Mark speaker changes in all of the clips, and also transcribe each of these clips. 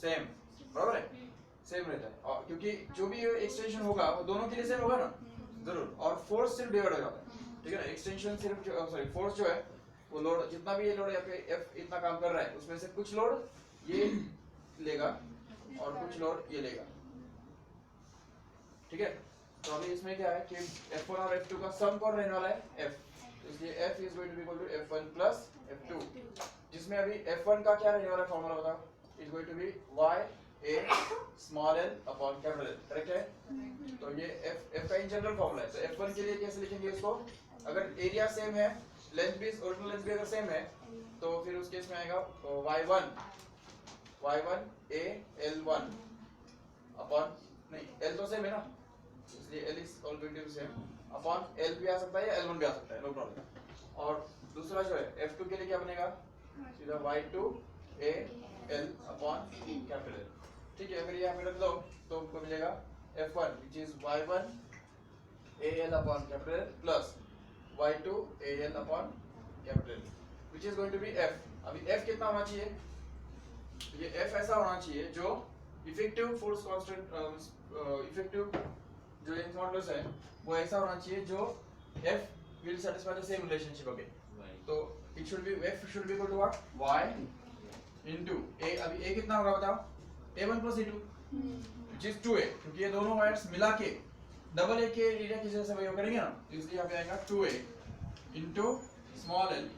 Speaker 1: Same, बराबर है, same रहता है। और क्योंकि जो भी एक्सटेंशन होगा वो दोनों के लिए सेम होगा ना, जरूर। और फोर्स सिर्फ डिवाइड हो जाता है, ठीक है ना। एक्सटेंशन सिर्फ सॉरी फोर्स जो है वो लोड, जितना भी ये लोड यहाँ पे एफ इतना काम कर रहा है उसमें से कुछ लोड ये लेगा और कुछ लोड ये लेगा, ठीक है। तो अभी इसमें क्या है कि F1 और F2 का सम कौन रहने वाला है, F, इसलिए F is going to be equal to F1 plus F2, जिसमें अभी F1 का क्या रहने वाला है फॉर्मूला बताओ, is going to be y a small l upon capital L, correct है। तो ये F का इन जनरल फॉर्मूला है। तो F1 के लिए कैसे लिखेंगे इसको, अगर एरिया सेम है, लेंथ भी ओरिजिनल लेंथ भी अगर सेम है तो फिर उस केस में आएगा y1 a l1 अपॉन, नहीं l तो सेम है ना, इसलिए L is all going to be same upon L भी आ सकता है या L1 भी आ सकता है, नो प्रॉब्लम। और दूसरा जो है F2 के लिए क्या बनेगा, सीधा y2 a l upon capital L, ठीक है। अगर ये यहाँ पे रख दो तो हमको मिलेगा F1 which is y1 a l upon capital L plus y2 a l upon capital L which is going to be F। अभी F कितना होना चाहिए, ये F ऐसा होना चाहिए जो इफेक्टिव फोर्स कांस्टेंट, इफेक्टिव जो यंग मॉडुलस है वो ऐसा होना चाहिए जो F will satisfy the same relationship again। तो it should be F should be equal to what, y into a। अभी a कितना होगा बताओ, a1 plus a2 which is 2a, क्योंकि ये दोनों वायर्स मिला के डबल a के एरिया की जैसे वही करेंगे ना, तो इसलिए यहाँ पे आएगा 2a into small l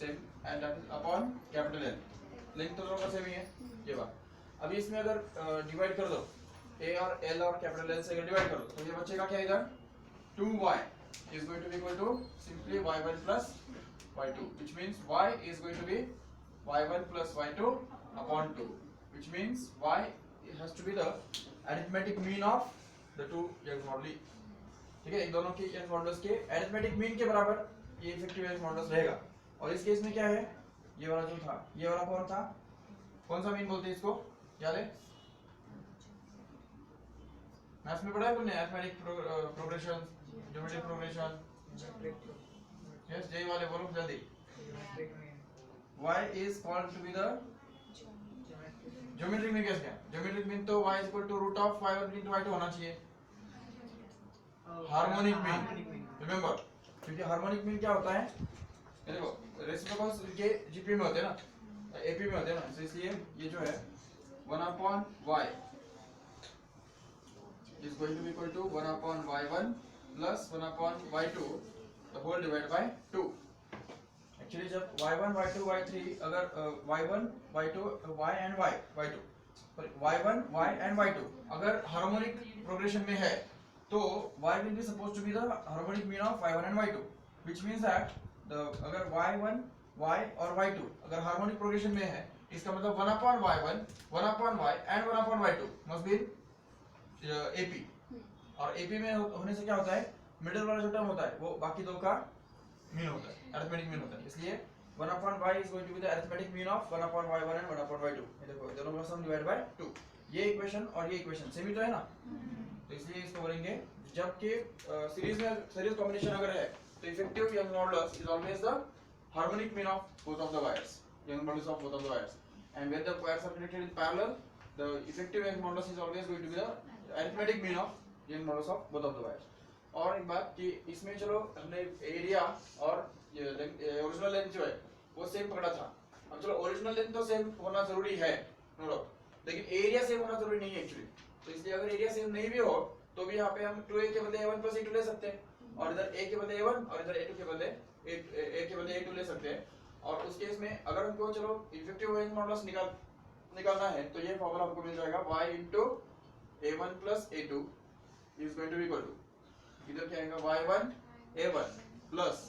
Speaker 1: same and upon capital L, length तो दोनों का सेम ही है ये बात। अभी इसमें अगर डिवाइड कर दो a और l और कैपिटल L से अगर डिवाइड करो तो ये बचेगा क्या, इधर 2y is going to be equal to simply y1 plus y2 which means y is going to be y1 plus y2 upon 2 which means y has to be the arithmetic mean of the two young moduli, ठीक है। इन दोनों के young modulus के arithmetic mean के बराबर ये effective young modulus रहेगा। और इस केस में क्या है, ये वाला जो था, ये वाला कौन था, कौन सा मीन बोलते हैं इसको, याद है, मैथ्स में पढ़ा है तुमने, arithmetic progression, geometric progression, yes जे वाले बोलो जल्दी। y is called to be the geometric mean, कैसे क्या, ज्योमेट्रिक मीन तो y is equal to root of y1 into y2 होना चाहिए, हार्मोनिक मीन, रिमेंबर, क्योंकि हार्मोनिक मीन क्या होता है, देखो रेसिप्रोकल्स के जीपी में होते हैं ना, एपी में होते हैं ना, तो इसलिए ये जो है 1 upon y is going to be equal to 1 upon y1 plus 1 upon y2 the whole divided by 2। Actually जब y1 y2 y3 अगर y1 y2 y and y2 y1 y and y2 अगर हार्मोनिक प्रोग्रेशन में है तो y will be supposed to be the harmonic mean of y1 and y2 which means that the अगर y1 y और y2 अगर harmonic progression में है इसका मतलब 1 upon y1 1 upon y and 1 upon y2 must be AP। और AP में होने से क्या होता है, मिडिल वाला जो टर्म होता है वो बाकी दो का मीन होता है, अरिथमेटिक मीन होता है, इसलिए 1 upon y is going to be the arithmetic mean of 1 upon y1 and 1 upon y2। ये देखो दोनों का सम डिवाइड बाय 2, ये इक्वेशन और ये इक्वेशन सेम ही तो है ना, तो इसलिए इसको बोलेंगे जबकि सीरीज में सीरीज कॉम्बिनेशन अगर है तो effective Young modulus is always the harmonic mean of both of the wires, Young modulus of both of the wires, and when the wires are connected in parallel the effective Young modulus is always going to be the arithmetic mean of young modulus of both of the wires। और एक बात कि इसमें चलो हमने area और original length जो है वो सेम पकड़ा था, अब चलो ओरिजिनल लेंथ तो सेम होना जरूरी है नो डाउट, लेकिन एरिया सेम होना जरूरी नहीं है एक्चुअली। तो इसलिए अगर एरिया सेम नहीं भी हो तो भी यहाँ पे हम 2a के बदले a1 plus a2 ले सकते हैं, और इधर a के बदले a1 और इधर a2 के बदले a के बदले a2 ले सकते हैं। और उस केस में अगर हमको चलो इफेक्टिव यंग मॉडुलस निकालना है तो ये फॉर्मूला हमको मिल जाएगा y into a1 plus a2 is going to be equal to, इधर क्या आएगा y1 a1 plus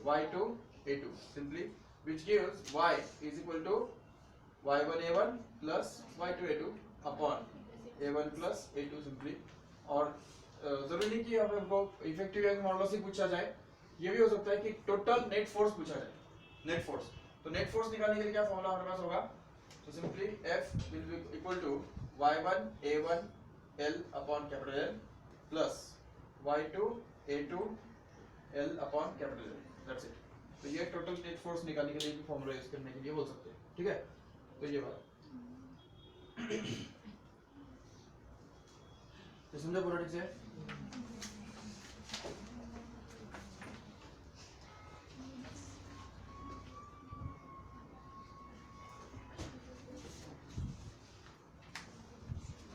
Speaker 1: y2 a2 simply which gives y is equal to y1 a1 plus y2 a2 upon a1 plus a2 simply। और जरूरी नहीं कि अब हमको effective Young modulus ही पूछा जाए, ये भी हो सकता है कि टोटल नेट फोर्स पूछा जाए, नेट फोर्स। तो नेट फोर्स निकालने के लिए क्या फॉर्मूला हमारे पास होगा, तो simply F will be equal to y1 a1 L upon capital L plus y2 a2 L upon capital L, that's it। तो ये टोटल नेट फोर्स निकालने के लिए भी फॉर्मूला यूज करने के लिए बोल सकते हैं, ठीक है। तो ये बात तो समझा पूरा ठीक से?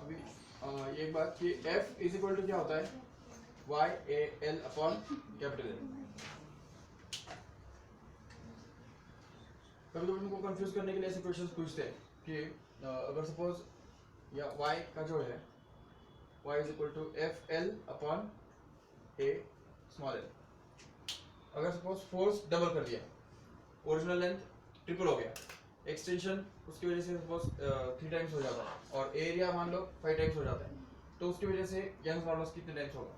Speaker 1: अभी ये एक बात कि F इज इक्वल टू क्या होता है? Y A L upon capital L। कभी कभी उनको कंफ्यूज करने के लिए ऐसे क्वेश्चंस पूछते हैं कि अगर सपोज या y का जो है y is equal to F L upon A small L. अगर सपोज फोर्स डबल कर दिया, ओरिजिनल लेंथ ट्रिपल हो गया, एक्सटेंशन उसकी वजह से सपोज 3 टाइम्स हो जाता है और एरिया मान लो 5 टाइम्स हो जाता है, तो उसकी वजह से यंग्स मॉडुलस कितने टाइम्स होगा?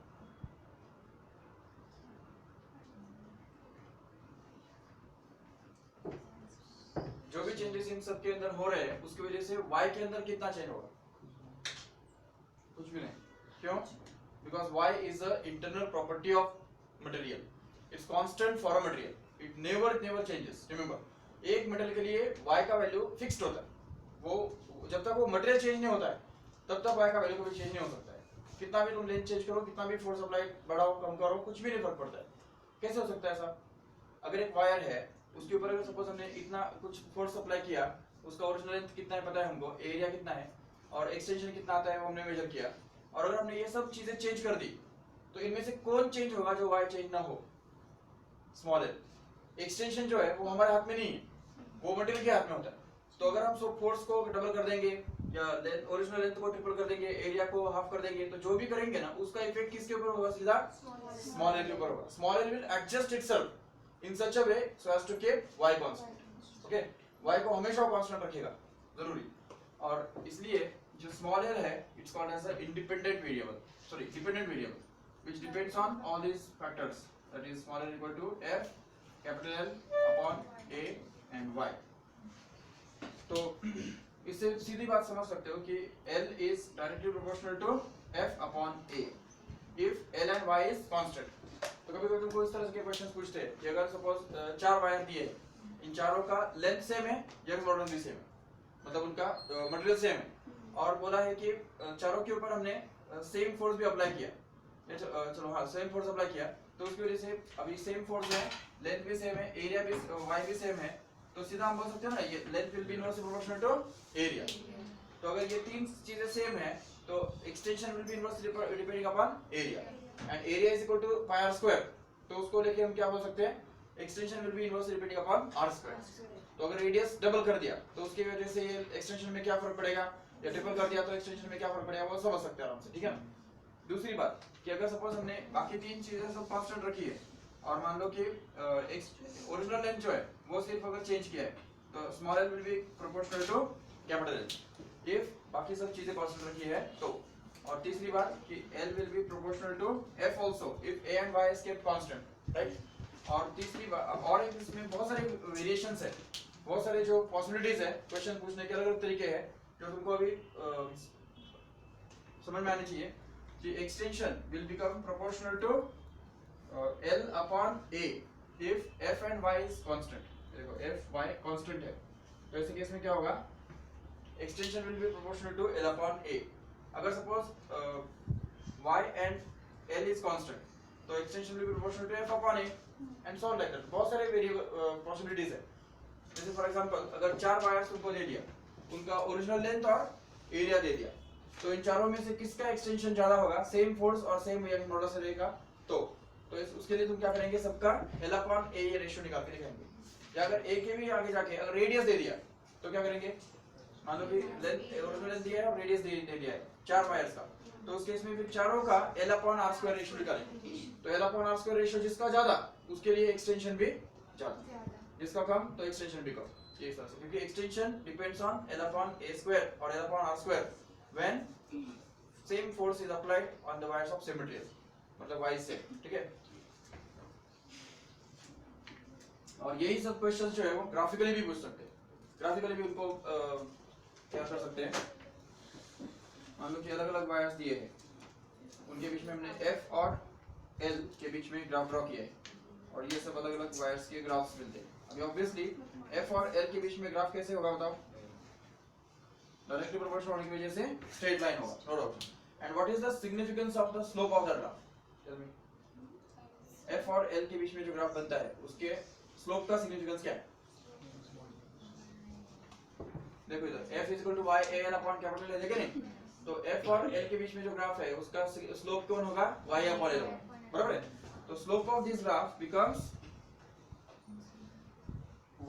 Speaker 1: जो भी चेंजेस इन सब के अंदर हो रहे हैं उसकी वजह से y के अंदर कितना चेंज होगा? कुछ भी नहीं। क्यों? Because y is a internal property of material, it's constant for a material, it never changes. Remember, एक मेटल के लिए y का वैल्यू फिक्स्ड होता है, वो जब तक वो मटेरियल चेंज नहीं होता है तब तक y का वैल्यू कभी चेंज नहीं हो सकता है। कितना भी तुम लेंथ चेंज करो, कितना भी फोर्स अप्लाई बढ़ाओ कम करो, कुछ भी नहीं फर्क पड़ता है। कैसे हो सकता है ऐसा? अगर एक वायर है उसके ऊपर अगर सपोज हमने इतना कुछ फोर्स अप्लाई किया, उसका ओरिजिनल लेंथ कितना है पता है हमको, एरिया कितना है और एक्सटेंशन कितना आता है वो हमने मेजर किया, और अगर हमने ये सब चीजें चेंज कर दी तो इनमें से कौन चेंज होगा जो वायर चेंज ना हो? Small L. एक्सटेंशन जो है वो हमारे हाथ में नहीं है, वो मटेरियल के हाथ में होता है। तो अगर हम सब फोर्स को डबल कर देंगे या ओरिजिनल लेंथ को ट्रिपल कर देंगे, एरिया को हाफ कर देंगे, तो जो भी करेंगे ना उसका इफेक्ट किसके ऊपर होगा? सीधा स्मॉल एल के ऊपर होगा। Small L will adjust itself in such a way so as to keep y constant. Okay, y को हमेशा कांस्टेंट रखेगा, जरूरी। और इसलिए जो स्मॉल एल है it's called as a independent variable, sorry dependent variable, which depends on all these factors, that is small l equal to f capital L upon a and y. तो इससे सीधी बात समझ सकते हो कि l is directly proportional to f upon a if l and y is constant. तो कभी कभी तुमको इस तरह के क्वेश्चंस पूछते हैं कि अगर सपोज 4 वायर दिए, इन चारों का लेंथ सेम है, यंग्स मॉडुलस भी सेम है, मतलब उनका मटेरियल सेम है, और बोला है कि चारों के ऊपर हमने सेम फोर्स भी अप्लाई किया, चलो हाँ सेम फोर्स अप्लाई किया, तो उसकी वजह से अभी सेम फोर्स है, लेंथ भी सेम है, एरिया भी y भी सेम है, तो सीधा हम बोल सकते हैं ना ये length will be inversely proportional to area. तो अगर ये तीन चीजें सेम है तो extension will be inversely depending upon area, and area is equal to pi r square, तो उसको लेके हम क्या बोल सकते हैं? Extension will be inversely depending upon are square. तो अगर रेडियस डबल कर दिया तो उसकी वजह से ये एक्सटेंशन में क्या फर्क पड़ेगा, या ट्रिपल कर दिया तो एक्सटेंशन में क्या फर्क पड़ेगा, वो समझ सकते हैं आराम से, ठीक है ना? दूसरी बात कि अगर सपोज हमने बाकी तीन चीजें सब कांस्टेंट रखी है और मान लो कि ओरिजिनल लेंथ जो है वो सिर्फ अगर चेंज किया है तो small L will be proportional to capital L if बाकी सब चीजें कांस्टेंट रखी है तो। और तीसरी बात कि L will be proportional to F also if A and Y is kept constant, right? और तीसरी बात, और एक इसमें बहुत सारे वेरिएशंस है, बहुत सारे जो पॉसिबिलिटीज है, क्वेश्चन पूछने के अलग-अलग तरीके हैं जो तुमको अभी समझ में आनी चाहिए कि extension will become proportional to L upon A if F and Y is constant। देखो F Y constant है तो ऐसे केस में क्या होगा? Extension will be proportional to L upon A। अगर suppose y and l is constant तो extension will be proportional to f upon a and so on like that। बहुत सारे वेरिएबल पॉसिबिलिटीज है। जैसे फॉर एग्जांपल अगर 4 wires तुमको दे दिया, उनका ओरिजिनल लेंथ और एरिया दे दिया, तो इन चारों में से किसका एक्सटेंशन ज्यादा होगा? सेम फोर्स और सेम यंग मॉडुलस से रहेगा तो उसके लिए तुम क्या करेंगे? सबका l upon a ये रेशियो निकाल के लिखेंगे। या अगर a के भी आगे जाके अगर रेडियस दे दिया तो क्या करेंगे? मान लो कि लेंथ ओरिजिनल लेंथ दिया है और रेडियस दे दिया है 4 वायर्स का, तो उस केस में फिर चारों का L upon R square ratio निकालेंगे। तो L upon R square ratio जिसका ज्यादा उसके लिए एक्सटेंशन भी ज्यादा, जिसका कम तो एक्सटेंशन भी कम, ये इस तरह से, क्योंकि extension depends on L upon A square और L upon R square when same force is applied on the wires of same material, मतलब y से, ठीक है? और यही सब क्वेश्चंस जो है वो ग्राफिकली भी पूछ सकते हैं। ग्राफिकली भी उनको क्या कर सकते हैं? मान लो कि अलग-अलग वायर्स दिए हैं, उनके बीच में हमने F और L के बीच में ग्राफ ड्रॉ किया है और ये सब अलग-अलग वायर्स के ग्राफ्स मिलते हैं। अभी ऑब्वियसली F और L के बीच में ग्राफ कैसे होगा बताओ? डायरेक्टली प्रोपोर्शनल होने की वजह से स्ट्रेट लाइन होगा, no doubt. And what is the significance of the slope of that graph? Tell me. F और एल के बीच में जो ग्राफ बनता है उसके स्लोप का सिग्निफिकेंस क्या है? देखो इधर f इज इक्वल टू y a l upon capital है, देखे नहीं? तो f और l के बीच में जो ग्राफ है उसका स्लोप कौन होगा? y अपॉन l होगा, बराबर है? तो slope of this graph becomes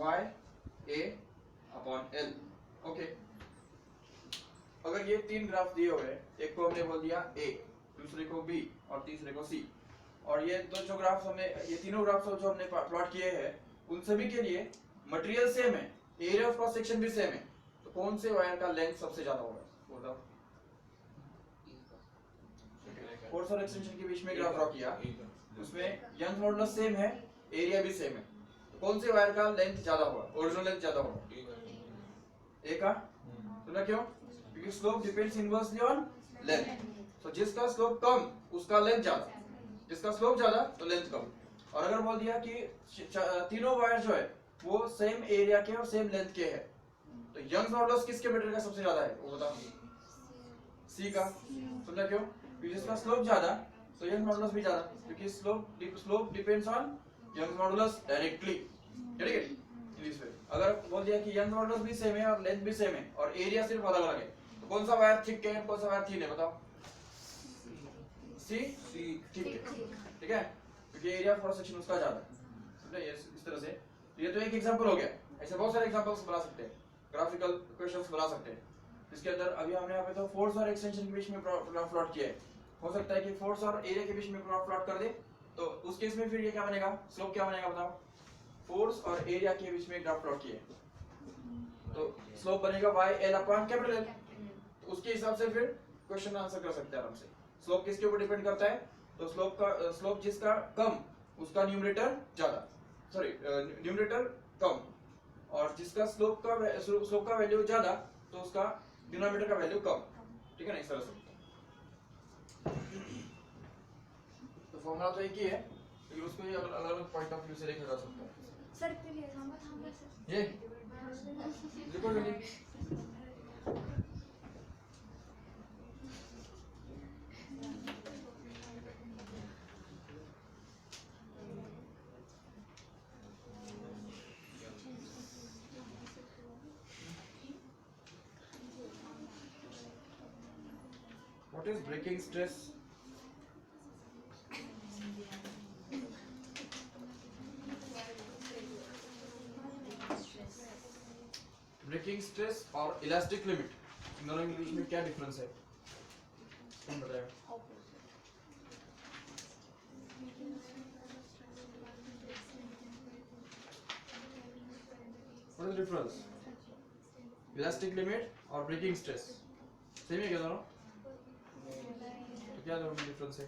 Speaker 1: y a upon l। Okay, अगर ये तीन ग्राफ दिए हुए हैं, एक को हमने बोल दिया a, दूसरे को b और तीसरे को c, और ये दो जो ग्राफ हमने, ये तीनों ग्राफ जो हमने प्लॉट किए हैं उन सभी के लिए मटेरियल सेम है, एरिया ऑफ क्रॉस सेक्शन भी सेम है, तो कौन से वायर का लेंथ सबसे ज्यादा होगा? बताओ। फोर्स और एक्सटेंशन के बीच में ग्राफ ड्रॉ किया, उसमें यंग मॉडुलस सेम है, एरिया भी सेम है, तो कौन से वायर का लेंथ ज्यादा होगा, ओरिजिनल लेंथ ज्यादा होगा? ए का। सुना क्यों? क्योंकि slope depends inversely on length. तो जिसका स्लोप कम उसका लेंथ ज्यादा, जिसका स्लोप ज्यादा तो लेंथ कम। और अगर बोल दिया कि तीनों वायर जो है वो सेम एरिया के और सेम लेंथ के है, तो यंग मॉडुलस किसके बेटर का सबसे ज्यादा है? वो बताओ। सी का। समझा क्यों? क्योंकि जिसका स्लोप ज्यादा तो यंग मॉडुलस भी ज्यादा, क्योंकि slope depends on young modulus directly. ठीक है? इंग्लिश में अगर बोल दिया कि यंग मॉडुलस भी सेम है और लेंथ भी सेम है और एरिया सिर्फ अलग अलग है, तो कौन सा वायर थिक है, कौन सा वायर थिन है? बताओ। सी ठीक है, ठीक है, क्योंकि एरिया ऑफ क्रॉस सेक्शन उसका ज्यादा है। समझे? ये इस तरह से, ये तो एक एग्जांपल हो गया, ऐसे बहुत सारे एग्जांपल्स बना सकते हैं, ग्राफिकल क्वेश्चंस बना सकते हैं। इसके अंदर अभी हमने यहाँ पे तो फोर्स और एक्सटेंशन के बीच में ग्राफ प्लॉट किया है, हो सकता है कि फोर्स और एरिया के बीच में ग्राफ प्लॉट कर दे, तो उस केस में फिर ये क्या बनेगा, स्लोप क्या बनेगा बताओ? फोर्स और एरिया के बीच में ग्राफ प्लॉट किया है तो स्लोप बनेगा y l upon capital L। तो उसके हिसाब से फिर क्वेश्चन आंसर कर सकते हैं आराम से। स्लोप किसके ऊपर डिपेंड करता है? तो स्लोप जिसका कम उसका न्यूमरेटर ज्यादा, सॉरी न्यूमरेटर कम, और जिसका स्लोप का वैल्यू ज्यादा तो उसका डिनोमिनेटर का वैल्यू कम। ठीक है ना? इस तरह से तो फॉर्मूला तो एक ही है, लेकिन उसको ये अलग अलग पॉइंट ऑफ व्यू से देखा जा सकता है।
Speaker 2: सर प्लीज हम सर
Speaker 1: ये देखो जल्दी। What is breaking stress? Breaking stress और इलास्टिक लिमिट, इन दोनों के बीच में क्या डिफरेंस है? कौन बताएगा? What is the difference? Elastic limit और ब्रेकिंग स्ट्रेस सेम है क्या दोनों? तो क्या दोनों में डिफरेंस है?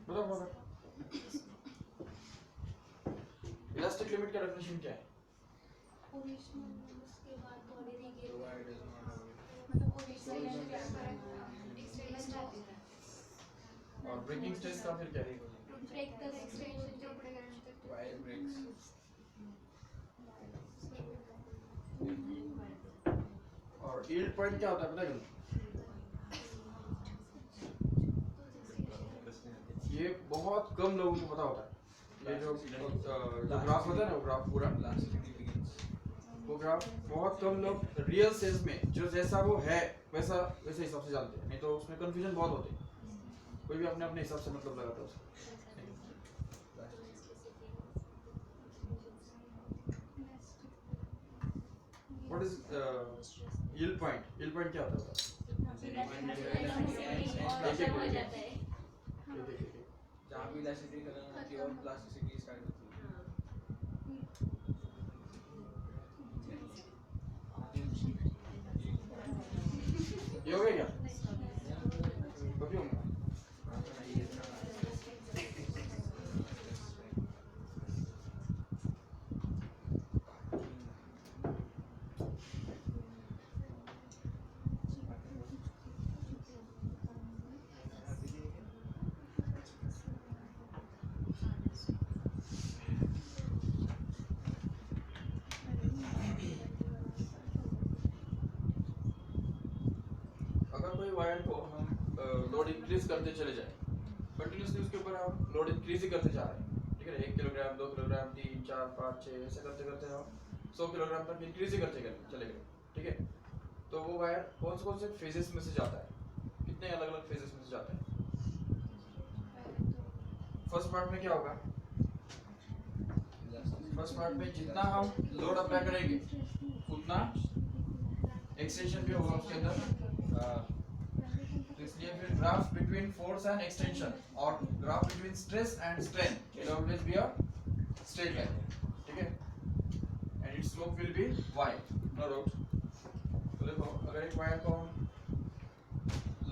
Speaker 1: बताओ। इलास्टिक लिमिट का डेफिनेशन क्या है?
Speaker 2: उसके बाद बॉडी रिगेन मतलब
Speaker 1: और ब्रेकिंग स्ट्रेस का फिर क्या है?
Speaker 2: ब्रेक द एक्सटेंशन जो पड़ेगा
Speaker 3: वायर ब्रेक्स।
Speaker 1: और यील्ड पॉइंट क्या होता है पता है? ये बहुत कम लोगों को पता होता है। ये जो ग्राफ होता है ना, वो ग्राफ पूरा वो ग्राफ बहुत कम लोग रियल सेंस में जो जैसा वो है वैसे हिसाब से जानते हैं, नहीं तो उसमें कंफ्यूजन बहुत होते हैं, कोई भी अपने अपने हिसाब से मतलब लगाता है उसको। What is yield point? Yield point क्या होता है?
Speaker 3: जहाँ भी इलास्टिसिटी खत्म होती है और प्लास्टिसिटी स्टार्ट होती है।
Speaker 1: ये हो गया क्या? कभी होगा? लोड इंक्रीज करते चले जाए, कंटिन्यूसली उसके ऊपर हम लोड इंक्रीज ही करते जा रहे हैं, ठीक है ना। 1 किलोग्राम 2 किलोग्राम 3 4 5 6 ऐसे करते करते हम 100 किलोग्राम तक इंक्रीज ही करते चले गए, ठीक है। तो वो वायर कौन से फेजेस में से जाता है, कितने अलग अलग फेजेस में से जाता है। फर्स्ट पार्ट में क्या होगा, फर्स्ट पार्ट में जितना हम लोड अप्लाई करेंगे उतना एक्सटेंशन भी होगा उसके अंदर। तो इसलिए फिर graph between force and extension और graph between stress and strain will always be a straight line, ठीक है, and its slope will be y, no doubt. तो देखो अगर एक वायर को हम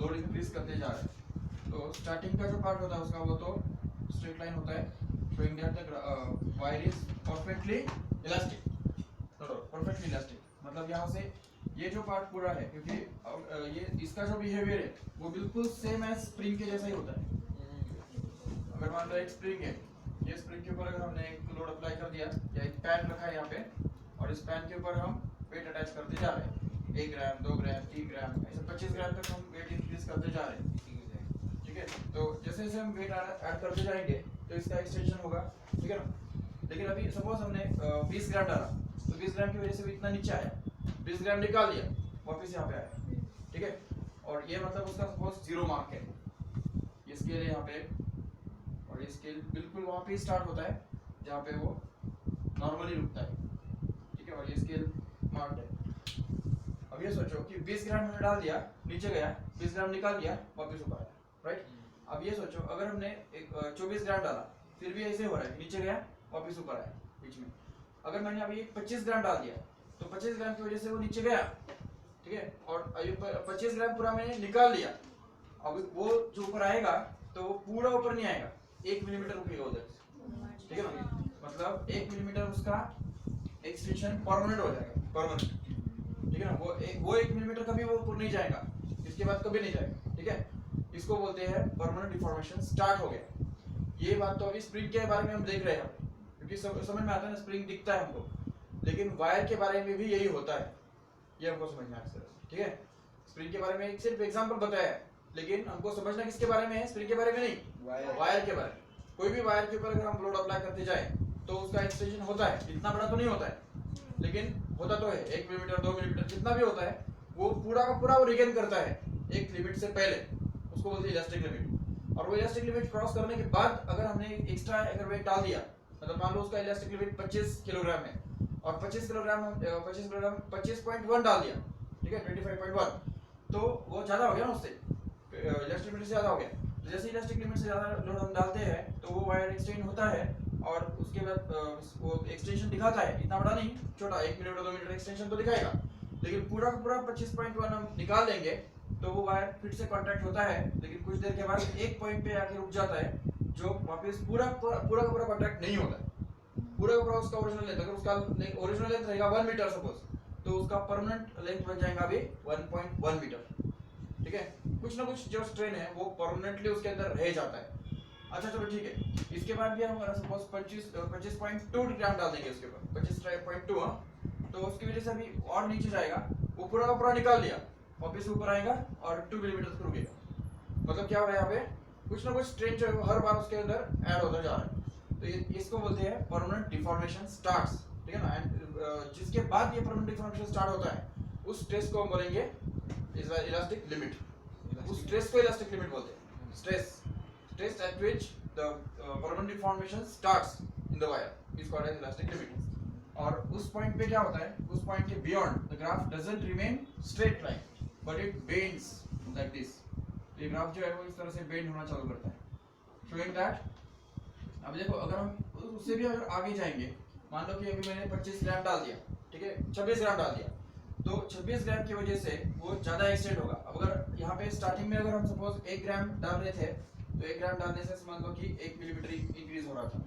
Speaker 1: लोड इंक्रीज करते जा रहे हैं तो स्टार्टिंग का जो पार्ट होता है उसका वो तो स्ट्रेट लाइन होता है, showing that the wire is perfectly elastic, no perfectly elastic, मतलब यहाँ से ये जो पार्ट पूरा है, क्योंकि ये इसका जो बिहेवियर है वो बिल्कुल सेम एज स्प्रिंग के जैसा ही होता है। अगर मान लो एक स्प्रिंग है, ये स्प्रिंग के ऊपर अगर हमने एक लोड अप्लाई कर दिया या एक पैन रखा है यहाँ पे, और इस पैन के ऊपर हम वेट अटैच करते जा रहे हैं 1 ग्राम 2 ग्राम 3 ग्राम ऐसे 25 ग्राम तक हम वेट इंक्रीज करते जा रहे हैं, ठीक है। तो जैसे जैसे हम वेट ऐड करते जाएंगे तो इसका एक्सटेंशन होगा, ठीक है ना। लेकिन अभी सपोज हमने 20 ग्राम डाला तो 20 ग्राम की वजह से भी इतना नीचे आया, 20 ग्राम निकाल दिया वापस यहाँ पे आया, ठीक है। और ये मतलब उसका सपोज 0 मार्क है, ये स्केल है यहाँ पे, और ये स्केल बिल्कुल वहाँ पे स्टार्ट होता है जहाँ पे वो नॉर्मली रुकता है, ठीक है, और ये स्केल मार्क्ड है। अब ये सोचो कि 20 ग्राम हमने डाल दिया, नीचे गया, 20 ग्राम निकाल दिया, वापस ऊपर आया, राइट। अब ये सोचो अगर हमने एक 24 ग्राम डाला फिर भी ऐसे हो रहा है, नीचे गया वापस ऊपर आया बीच में। अगर मैंने अभी 25 ग्राम डाल दिया तो 25 ग्राम की वजह से वो नीचे गया, ठीक है, और 25 ग्राम पूरा मैंने निकाल लिया। अब वो जो ऊपर आएगा तो वो पूरा ऊपर नहीं आएगा, 1 मिलीमीटर रुकेगा उधर, ठीक है ना। मतलब 1 मिलीमीटर उसका एक्सटेंशन परमानेंट हो जाएगा, परमानेंट, ठीक है ना। वो 1 मिलीमीटर कभी वो ऊपर नहीं जाएगा, इसके बाद कभी नहीं जाएगा, ठीक है। इसको बोलते हैं परमानेंट डिफॉर्मेशन स्टार्ट हो गया। ये बात तो अभी स्प्रिंग के बारे में हम देख रहे हैं, क्योंकि समझ में आता है ना, स्प्रिंग दिखता है हमको, लेकिन वायर के बारे में भी यही होता है, ये हमको समझना है, ठीक है। स्प्रिंग के बारे में एक सिर्फ एग्जांपल बताया है, लेकिन हमको समझना किसके बारे में है, स्प्रिंग के बारे में नहीं, वायर के बारे में। कोई भी वायर के ऊपर अगर हम लोड अप्लाई करते जाए तो उसका एक्सटेंशन होता है, इतना बड़ा तो नहीं होता है, लेकिन होता तो है 1 मिलीमीटर 2 मिलीमीटर जितना भी होता है, वो पूरा का पूरा वो रिगेन करता है एक लिमिट से पहले, उसको बोलते हैं इलास्टिक लिमिट। और वो इलास्टिक लिमिट क्रॉस करने के बाद अगर हमने एक्स्ट्रा अगर वेट डाल दिया, मतलब मान लो उसका इलास्टिक लिमिट 25 किलोग्राम है और 25 किलोग्राम 25.1 डाल दिया, ठीक है, 25.1, तो वो ज्यादा हो गया ना, उससे इलास्टिक लिमिट से ज्यादा हो गया। तो जैसे इलास्टिक लिमिट से ज्यादा लोड हम डालते हैं तो वो वायर एक्सटेंड होता है, और उसके बाद वो एक्सटेंशन दिखाता है, इतना बड़ा नहीं, छोटा 1 मिलीमीटर 2 मिलीमीटर एक्सटेंशन तो दिखाएगा, लेकिन पूरा का पूरा 25.1 हम निकाल देंगे तो वो वायर फिर से कांटेक्ट होता है, लेकिन कुछ देर के बाद एक पॉइंट पे आके रुक जाता है, जो वापस पूरा का पूरा कांटेक्ट नहीं होता है, पूरा का पूरा उसका ओरिजिनल लेंथ, अगर उसका ओरिजिनल लेंथ रहेगा 1 मीटर सपोज, तो उसका परमानेंट लेंथ बन जाएगा अभी 1.1 मीटर, ठीक है। कुछ ना कुछ जो स्ट्रेन है वो परमानेंटली उसके अंदर रह जाता है। अच्छा चलो ठीक है, इसके बाद भी हम सपोज 25.2 ग्राम डाल देंगे उसके ऊपर, 25.2, तो उसकी वजह से अभी और नीचे जाएगा, वो पूरा का पूरा निकाल लिया, वापस ऊपर आएगा और 2 मिलीमीटर तक रुकेगा। मतलब क्या हो रहा है यहाँ पे, कुछ ना कुछ स्ट्रेन जो है हर बार उसके अंदर ऐड होता जा रहा है, तो ये इसको बोलते हैं परमानेंट डिफॉर्मेशन स्टार्ट्स, ठीक है ना। एंड जिसके बाद ये परमानेंट डिफॉर्मेशन स्टार्ट होता है उस स्ट्रेस को हम बोलेंगे इलास्टिक लिमिट, उस स्ट्रेस को इलास्टिक लिमिट बोलते हैं। Stress at which the permanent deformation starts in the wire is called as elastic limit। और उस पॉइंट पे क्या होता है, उस पॉइंट के beyond the graph doesn't remain straight line but it bends like this. ये ग्राफ जो है वो इस तरह से बेंड होना चालू करता है, showing that। अब देखो अगर हम उससे भी अगर आगे जाएंगे, मान लो कि अभी मैंने 25 ग्राम डाल दिया, ठीक है, 26 ग्राम डाल दिया, तो 26 ग्राम की वजह से वो ज्यादा एक्सटेंड होगा। अब अगर यहाँ पे स्टार्टिंग में अगर हम सपोज 1 ग्राम डाल रहे थे, तो 1 ग्राम डालने से मान लो कि 1 मिलीमीटर इंक्रीज हो रहा था,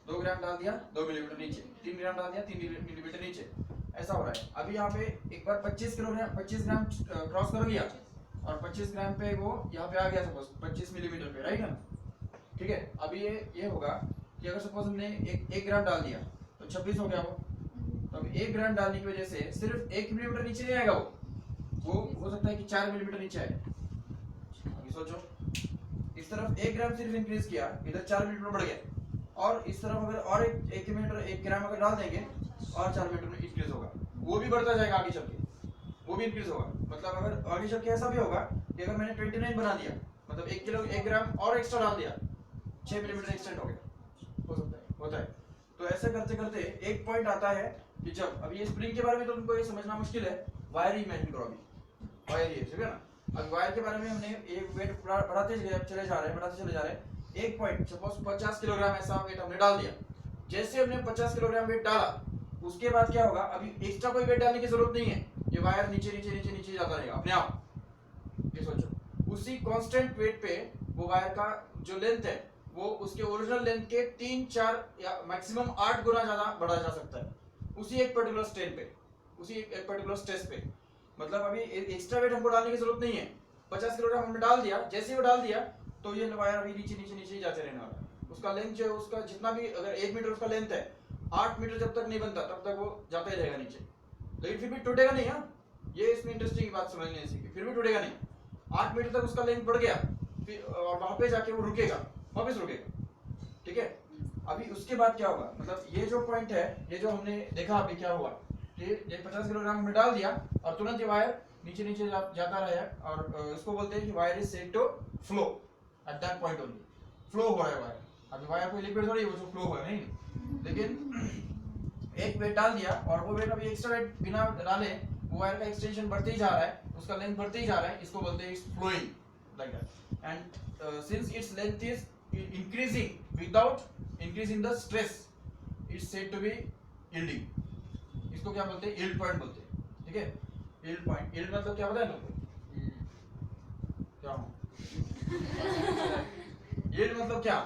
Speaker 1: 2 ग्राम डाल दिया 2 मिलीमीटर नीचे, 3 ग्राम डाल दिया 3 मिलीमीटर नीचे, ऐसा हो रहा है। अभी यहाँ पे एक बार 25 ग्राम क्रॉस कर लिया और 25 ग्राम पे वो यहाँ पे आ गया सपोज 25 मिलीमीटर पे, राइट है, ठीक है। अभी ये होगा कि अगर सपोज हमने 1 ग्राम डाल दिया तो 26 हो गया वो, तो अब 1 ग्राम डालने की वजह से सिर्फ 1 मिलीमीटर नीचे नहीं आएगा, वो हो सकता है कि 4 मिलीमीटर नीचे आए, सोचो, इस तरफ 1 ग्राम सिर्फ इंक्रीज किया, इधर 4 मिनट में बढ़ गया, और इस तरफ अगर और एक मीटर 1 ग्राम अगर डाल देंगे और 4 मिनट में इंक्रीज होगा, वो भी बढ़ता जाएगा आगे चल के, वो भी इंक्रीज होगा। मतलब अगर आगे चल के ऐसा भी होगा कि अगर मैंने 29 बना दिया, मतलब 1 ग्राम और एक्स्ट्रा डाल दिया, 6 मिलीमीटर एक्सटेंड हो गया, हो सकता है, होता है। तो ऐसे करते करते एक पॉइंट आता है कि जब, अभी ये स्प्रिंग के बारे में तो तुमको ये समझना मुश्किल है, वायर ही इमेजिन करो, अभी वायर ही है, ठीक है ना। अब वायर के बारे में हमने एक वेट बढ़ाते चले जा रहे हैं, एक पॉइंट सपोज 50 किलोग्राम ऐसा वेट हमने डाल दिया। जैसे हमने 50 किलोग्राम वेट डाला, उसके बाद क्या होगा, अभी एक्स्ट्रा कोई वेट डालने की जरूरत नहीं है, ये वायर नीचे नीचे नीचे नीचे जाता रहेगा अपने आप। ये सोचो, उसी कांस्टेंट वेट पे वो वायर का जो लेंथ है वो उसके ओरिजिनल लेंथ के 3, 4 या मैक्सिमम 8 गुना ज्यादा बढ़ाया जा सकता है, उसी एक पर्टिकुलर स्ट्रेन पे, उसी एक पर्टिकुलर स्ट्रेस पे। मतलब अभी एक्स्ट्रा वेट हमको डालने की जरूरत नहीं है, 50 किलोग्राम हमने डाल दिया, जैसे ही वो डाल दिया तो ये वायर अभी नीचे नीचे नीचे ही जाते रहने वाला है। उसका लेंथ जो है, उसका जितना भी, अगर 1 मीटर उसका लेंथ है, 8 मीटर जब तक नहीं बनता तब तक वो जाता ही रहेगा नीचे, लेकिन फिर भी टूटेगा नहीं। हाँ, ये इसमें इंटरेस्टिंग बात समझने सीखी, फिर भी टूटेगा नहीं। 8 मीटर तक उसका लेंथ बढ़ गया, फिर और वहां पे जाके वो रुकेगा, वापस रुकेगा, ठीक है। अभी उसके बाद क्या होगा, मतलब ये जो पॉइंट है, ये जो हमने देखा अभी क्या हुआ, ये 50 किलोग्राम हमने डाल दिया और तुरंत ये वायर नीचे नीचे जाता रहा, और इसको बोलते हैं कि wire is set to flow at that point only, flow हो रहा है वायर। अभी वायर कोई लिक्विड थोड़ी है वो जो फ्लो हो रहा है, नहीं, लेकिन एक वेट डाल दिया और वो वेट अभी एक्स्ट्रा वेट बिना डाले वो वायर का एक्सटेंशन बढ़ते ही जा रहा है, उसका लेंथ बढ़ते ही जा रहा है, इसको बोलते हैं it's flowing like that. And since its length is increasing without increasing the stress, it's said to be yielding। इसको क्या बोलते हैं, yield point बोलते हैं, ठीक है। yield point, yield मतलब क्या पता है तुमको, क्या हो yield मतलब क्या,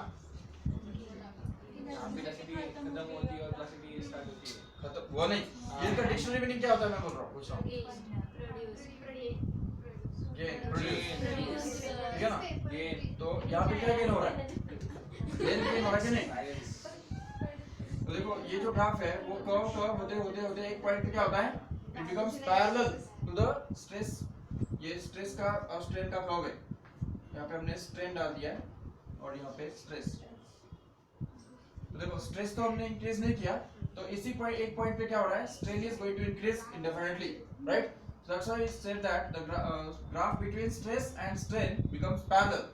Speaker 3: खत्म होती है और वेलोसिटी स्टार्ट होती है,
Speaker 1: खत्म, वो नहीं, yield का डिक्शनरी मीनिंग क्या होता है, मैं बोल रहा हूँ, पूछ रहा हूँ। प्रोड्यूस, ठीक है ना। तो यहाँ पे क्या गेन हो रहा है, लेंथ गेन हो रहा है कि नहीं। तो देखो ये जो ग्राफ है वो कर्व होते होते होते एक पॉइंट पे क्या होता है, it becomes parallel to the stress. ये स्ट्रेस का और स्ट्रेन का कर्व है, यहाँ पे हमने स्ट्रेन डाल दिया है और यहाँ पे स्ट्रेस। तो देखो स्ट्रेस तो हमने इंक्रीज नहीं किया, तो इसी पॉइंट, एक पॉइंट पे क्या हो रहा है, strain is going to increase indefinitely, right? So that's why it said that the graph between stress and strain becomes parallel,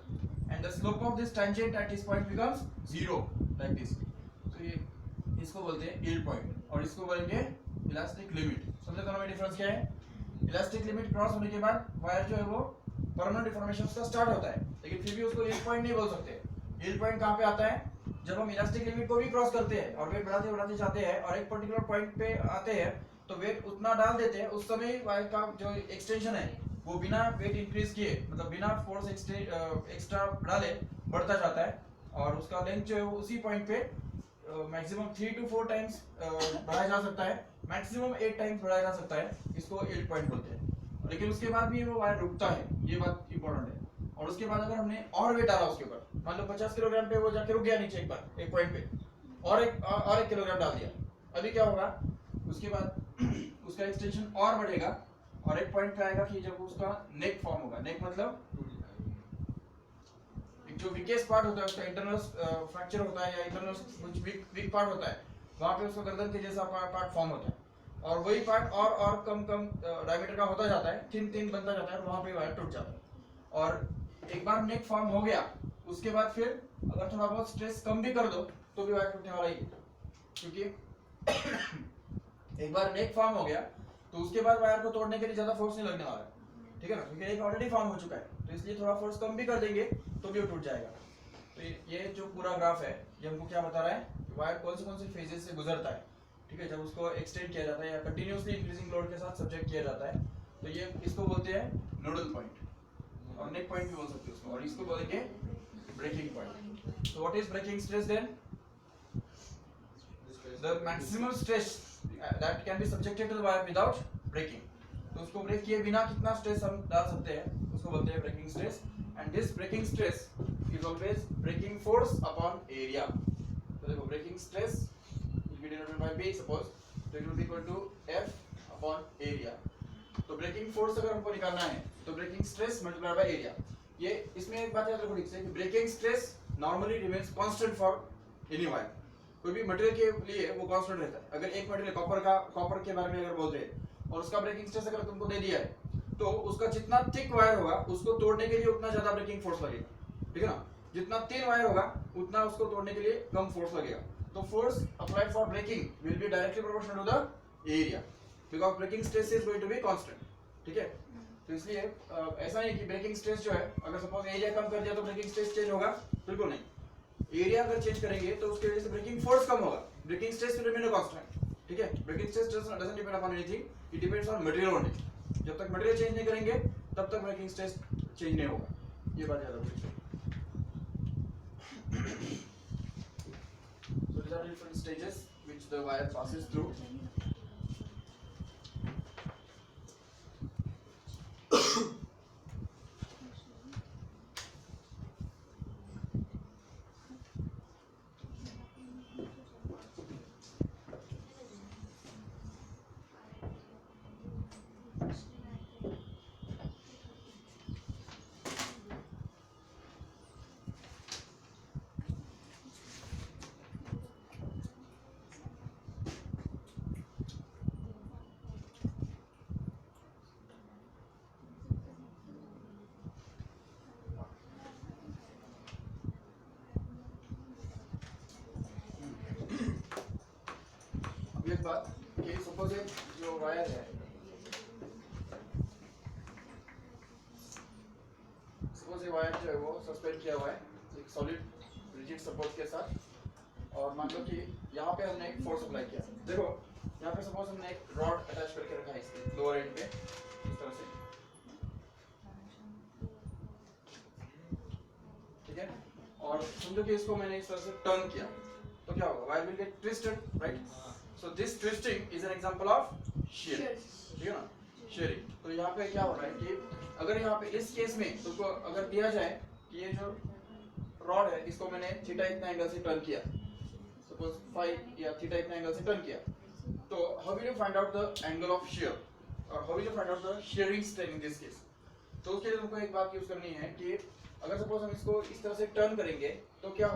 Speaker 1: and the slope of this tangent at this point becomes 0, like this. So ये इसको बोलते हैं yield point, और इसको बोलेंगे elastic limit. समझे दोनों में डिफरेंस क्या है। इलास्टिक लिमिट क्रॉस होने के बाद वायर जो है वो परमानेंट डिफॉर्मेशन का स्टार्ट होता है, लेकिन फिर भी उसको yield point नहीं बोल सकते। yield point कहाँ पे आता है, जब हम इलास्टिक लिमिट को भी क्रॉस करते हैं और वेट बढ़ाते बढ़ाते जाते हैं और एक पर्टिकुलर पॉइंट पे आते हैं तो वेट उतना डाल देते हैं, उस समय वायर का जो एक्सटेंशन है वो बिना वेट इंक्रीज किए, मतलब बिना फोर्स एक्स्ट्रा डाले बढ़ता जाता है, और उसका लेंथ जो है वो उसी पॉइंट पे मैक्सिमम 3 to 4 टाइम्स बढ़ाया जा सकता है, मैक्सिमम 8 टाइम्स बढ़ाया जा सकता है, इसको yield point बोलते हैं। लेकिन उसके बाद भी वो वायर रुकता है, ये बात इंपॉर्टेंट है। और उसके बाद अगर हमने और वेट डाला उसके ऊपर, मान लो 50 किलोग्राम पे वो जाके रुक गया नीचे एक बार एक पॉइंट पे, और एक किलोग्राम डाल दिया, अभी क्या होगा, उसके बाद उसका एक्सटेंशन और बढ़ेगा और एक पॉइंट पे आएगा कि जब उसका नेक फॉर्म होगा। नेक मतलब जो वीकेस्ट पार्ट होता है उसका इंटरनल फ्रैक्चर होता है या इंटरनल कुछ वीक पार्ट होता है, वहां पे उसका गर्दन के जैसा पार्ट फॉर्म होता है, और वही पार्ट और कम डायमीटर का होता जाता है, थिन बनता जाता है, और वहां पे वायर टूट जाता है। और एक बार नेक फॉर्म हो गया उसके बाद फिर अगर थोड़ा बहुत स्ट्रेस कम भी कर दो तो भी वायर टूटने वाला ही है, क्योंकि एक बार नेक फॉर्म हो गया तो उसके बाद वायर को तोड़ने के लिए ज्यादा फोर्स नहीं लगने वाला है, ठीक है ना, क्योंकि एक ऑलरेडी फॉर्म हो चुका है, तो इसलिए थोड़ा फोर्स कम भी कर देंगे तो भी वो टूट जाएगा। तो ये जो पूरा ग्राफ है ये हमको क्या बता रहा है कि वायर कौन से फेजेस से गुजरता है, ठीक है, जब उसको एक्सटेंड किया जाता है या कंटिन्यूअसली इंक्रीजिंग लोड के साथ सब्जेक्ट किया जाता है, तो ये इसको बोलते हैं नोडल पॉइंट और नेक पॉइंट भी बोल सकते हो उसको, और इसको बोलेंगे breaking point. So what is breaking stress then? The maximum stress that can be subjected to the wire without breaking. तो उसको ब्रेक किए बिना कितना स्ट्रेस हम डाल सकते हैं उसको बोलते हैं breaking stress, and this breaking stress is always breaking force upon area. तो देखो breaking stress will be denoted by B suppose, तो it will be equal to F upon area. तो ब्रेकिंग फोर्स अगर हमको निकालना है तो breaking stress multiplied by area. ये इसमें एक बात याद रखो ठीक से कि breaking stress normally remains constant for any wire. कोई भी मटेरियल के लिए वो कांस्टेंट रहता है। अगर एक मटेरियल कॉपर के बारे में अगर बोल रहे हैं और उसका ब्रेकिंग स्ट्रेस अगर तुमको दे दिया है तो उसका जितना थिक वायर होगा उसको तोड़ने के लिए उतना ज्यादा ब्रेकिंग फोर्स लगेगा, ठीक है ना। जितना थिन वायर होगा उतना उसको तोड़ने के लिए कम फोर्स लगेगा। तो force applied for breaking will be directly proportional to the area because breaking stress is going to be constant, ठीक है। तो इसलिए ऐसा नहीं कि ब्रेकिंग स्ट्रेस जो है अगर सपोज एरिया कम कर दिया तो ब्रेकिंग स्ट्रेस चेंज होगा, बिल्कुल नहीं। एरिया अगर चेंज करेंगे तो उसकी वजह से ब्रेकिंग फोर्स कम होगा, breaking stress will remain constant, ठीक है। Breaking stress doesn't depend upon anything, it depends on material only. जब तक मटेरियल चेंज नहीं करेंगे तब तक ब्रेकिंग स्ट्रेस चेंज नहीं होगा, ये बात याद रखिए। So these are different stages which the wire passes through. एक बात कि सपोज जो वायर है, सपोज ये वायर जो है वो सस्पेंड किया हुआ है एक सॉलिड रिजिड सपोर्ट के साथ, और मान लो कि यहाँ पे हमने एक फोर्स अप्लाई किया। देखो यहाँ पे सपोज हमने एक रॉड अटैच करके रखा है इसके लोअर एंड पे इस तरह से, ठीक है। और समझो कि इसको मैंने इस तरह से टर्न किया तो क्या होगा, wire will get twisted, right. So this twisting is an example of shearing, ठीक है ना, shearing। तो यहाँ पे क्या हो रहा है कि अगर यहाँ पे इस केस में तुमको अगर दिया जाए कि ये जो रॉड है इसको मैंने थीटा इतना एंगल से टर्न किया, सपोज फाई या थीटा इतना एंगल से टर्न किया, तो how will you find out the angle of shear और how will you find out the shearing strain in this case। तो उसके लिए तुमको एक बात यूज करनी है कि अगर सपोज हम इसको इस तरह से टर्न करेंगे तो क्या होगा,